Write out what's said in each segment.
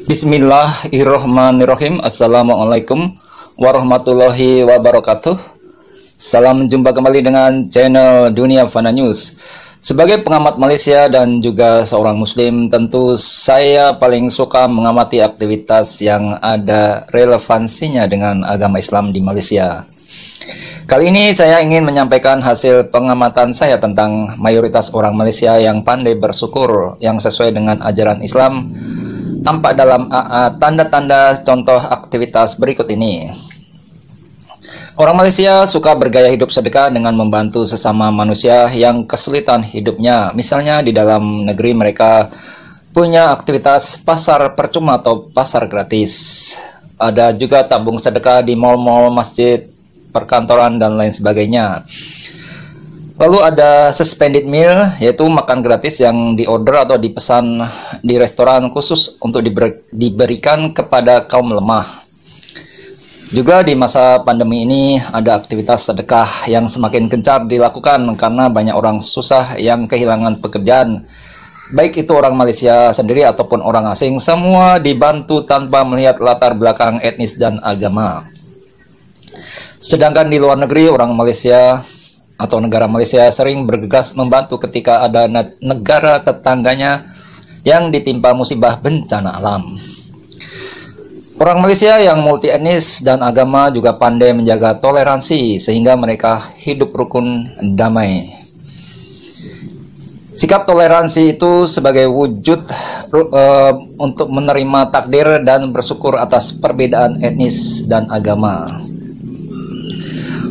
Bismillahirrohmanirrohim. Assalamualaikum warahmatullahi wabarakatuh. Salam jumpa kembali dengan channel Dunia Fana News. Sebagai pengamat Malaysia dan juga seorang muslim, tentu saya paling suka mengamati aktivitas yang ada relevansinya dengan agama Islam di Malaysia. Kali ini saya ingin menyampaikan hasil pengamatan saya tentang mayoritas orang Malaysia yang pandai bersyukur yang sesuai dengan ajaran Islam. Tampak dalam tanda-tanda contoh aktivitas berikut ini. Orang Malaysia suka bergaya hidup sedekah dengan membantu sesama manusia yang kesulitan hidupnya. Misalnya di dalam negeri mereka punya aktivitas pasar percuma atau pasar gratis. Ada juga tabung sedekah di mal-mal, masjid, perkantoran, dan lain sebagainya. Lalu ada suspended meal, yaitu makan gratis yang diorder atau dipesan di restoran khusus untuk diberikan kepada kaum lemah. Juga di masa pandemi ini ada aktivitas sedekah yang semakin gencar dilakukan karena banyak orang susah yang kehilangan pekerjaan. Baik itu orang Malaysia sendiri ataupun orang asing, semua dibantu tanpa melihat latar belakang etnis dan agama. Sedangkan di luar negeri, orang Malaysia atau negara Malaysia sering bergegas membantu ketika ada negara tetangganya yang ditimpa musibah bencana alam. Orang Malaysia yang multi etnis dan agama juga pandai menjaga toleransi sehingga mereka hidup rukun damai. Sikap toleransi itu sebagai wujud untuk menerima takdir dan bersyukur atas perbedaan etnis dan agama.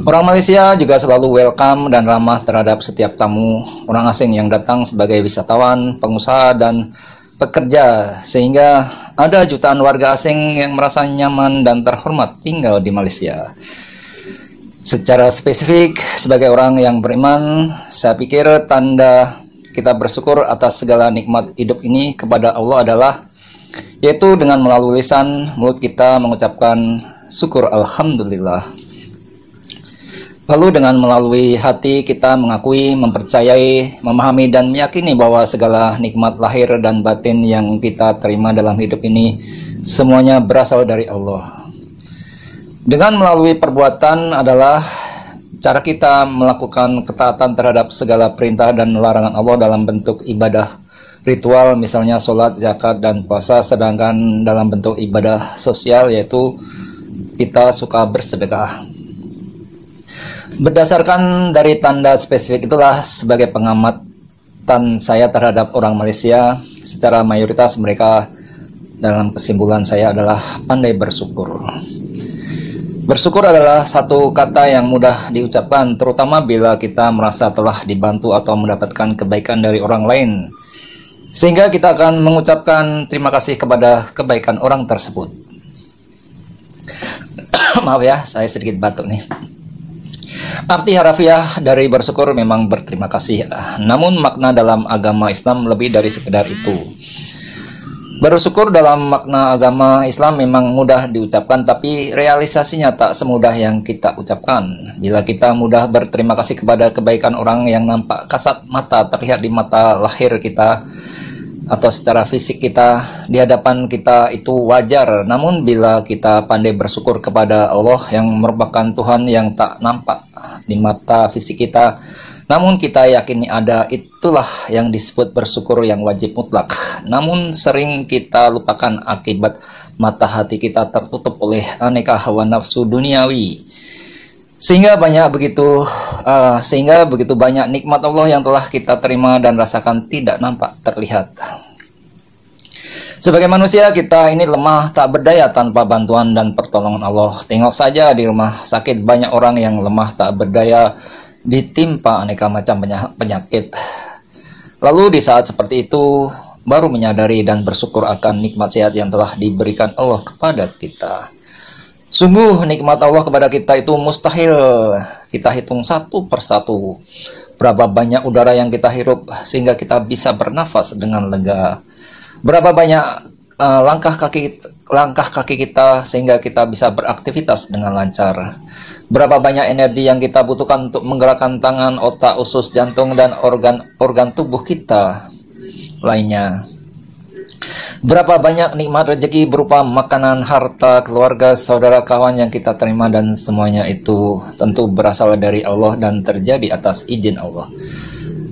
Orang Malaysia juga selalu welcome dan ramah terhadap setiap tamu orang asing yang datang sebagai wisatawan, pengusaha, dan pekerja, sehingga ada jutaan warga asing yang merasa nyaman dan terhormat tinggal di Malaysia. Secara spesifik, sebagai orang yang beriman, saya pikir tanda kita bersyukur atas segala nikmat hidup ini kepada Allah adalah, yaitu dengan melalui lisan mulut kita mengucapkan syukur Alhamdulillah. Lalu dengan melalui hati kita mengakui, mempercayai, memahami, dan meyakini bahwa segala nikmat lahir dan batin yang kita terima dalam hidup ini semuanya berasal dari Allah. Dengan melalui perbuatan adalah cara kita melakukan ketaatan terhadap segala perintah dan larangan Allah dalam bentuk ibadah ritual, misalnya sholat, zakat, dan puasa. Sedangkan dalam bentuk ibadah sosial, yaitu kita suka bersedekah. Berdasarkan dari tanda spesifik itulah, sebagai pengamatan saya terhadap orang Malaysia, secara mayoritas mereka dalam kesimpulan saya adalah pandai bersyukur. Bersyukur adalah satu kata yang mudah diucapkan, terutama bila kita merasa telah dibantu atau mendapatkan kebaikan dari orang lain, sehingga kita akan mengucapkan terima kasih kepada kebaikan orang tersebut. Maaf ya, saya sedikit batuk nih. Arti harafiah dari bersyukur memang berterima kasih, namun makna dalam agama Islam lebih dari sekedar itu. Bersyukur dalam makna agama Islam memang mudah diucapkan, tapi realisasinya tak semudah yang kita ucapkan. Bila kita mudah berterima kasih kepada kebaikan orang yang nampak kasat mata terlihat di mata lahir kita atau secara fisik kita, di hadapan kita, itu wajar. Namun bila kita pandai bersyukur kepada Allah yang merupakan Tuhan yang tak nampak di mata fisik kita, namun kita yakini ada, itulah yang disebut bersyukur yang wajib mutlak. Namun sering kita lupakan akibat mata hati kita tertutup oleh aneka hawa nafsu duniawi, sehingga begitu banyak nikmat Allah yang telah kita terima dan rasakan tidak nampak terlihat. Sebagai manusia, kita ini lemah tak berdaya tanpa bantuan dan pertolongan Allah. Tengok saja di rumah sakit, banyak orang yang lemah tak berdaya ditimpa aneka macam penyakit. Lalu di saat seperti itu baru menyadari dan bersyukur akan nikmat sehat yang telah diberikan Allah kepada kita. Sungguh nikmat Allah kepada kita itu mustahil kita hitung satu persatu. Berapa banyak udara yang kita hirup sehingga kita bisa bernafas dengan lega. Berapa banyak langkah kaki kita sehingga kita bisa beraktivitas dengan lancar. Berapa banyak energi yang kita butuhkan untuk menggerakkan tangan, otak, usus, jantung, dan organ tubuh kita lainnya. Berapa banyak nikmat rezeki berupa makanan, harta, keluarga, saudara, kawan yang kita terima, dan semuanya itu tentu berasal dari Allah dan terjadi atas izin Allah.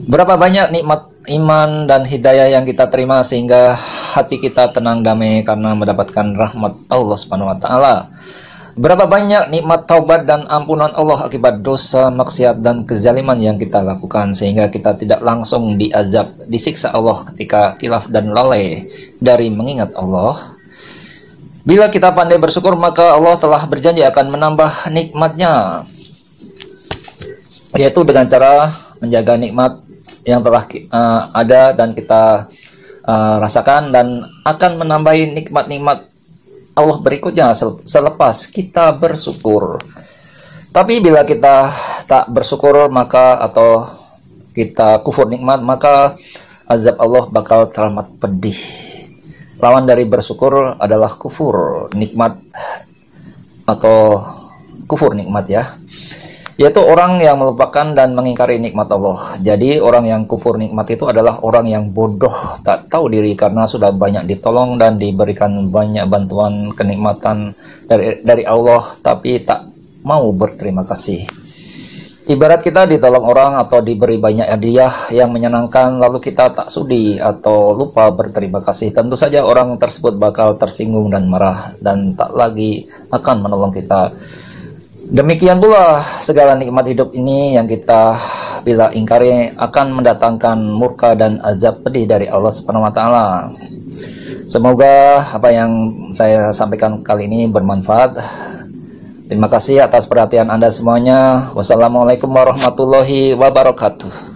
Berapa banyak nikmat iman dan hidayah yang kita terima sehingga hati kita tenang damai karena mendapatkan rahmat Allah Subhanahu wa taala. Berapa banyak nikmat taubat dan ampunan Allah akibat dosa, maksiat, dan kezaliman yang kita lakukan sehingga kita tidak langsung diazab, disiksa Allah ketika khilaf dan lalai dari mengingat Allah. Bila kita pandai bersyukur, maka Allah telah berjanji akan menambah nikmatnya, yaitu dengan cara menjaga nikmat yang telah ada dan kita rasakan, dan akan menambahi nikmat-nikmat Allah berikutnya selepas kita bersyukur. Tapi bila kita tak bersyukur atau kita kufur nikmat, maka azab Allah bakal teramat pedih. Lawan dari bersyukur adalah kufur nikmat atau kufur nikmat, ya, yaitu orang yang melupakan dan mengingkari nikmat Allah. Jadi orang yang kufur nikmat itu adalah orang yang bodoh, tak tahu diri karena sudah banyak ditolong dan diberikan banyak bantuan kenikmatan dari Allah, tapi tak mau berterima kasih. Ibarat kita ditolong orang atau diberi banyak hadiah yang menyenangkan, lalu kita tak sudi atau lupa berterima kasih. Tentu saja orang tersebut bakal tersinggung dan marah dan tak lagi akan menolong kita. Demikian pula segala nikmat hidup ini yang kita bila ingkari akan mendatangkan murka dan azab pedih dari Allah Subhanahu wa taala. Semoga apa yang saya sampaikan kali ini bermanfaat. Terima kasih atas perhatian Anda semuanya. Wassalamualaikum warahmatullahi wabarakatuh.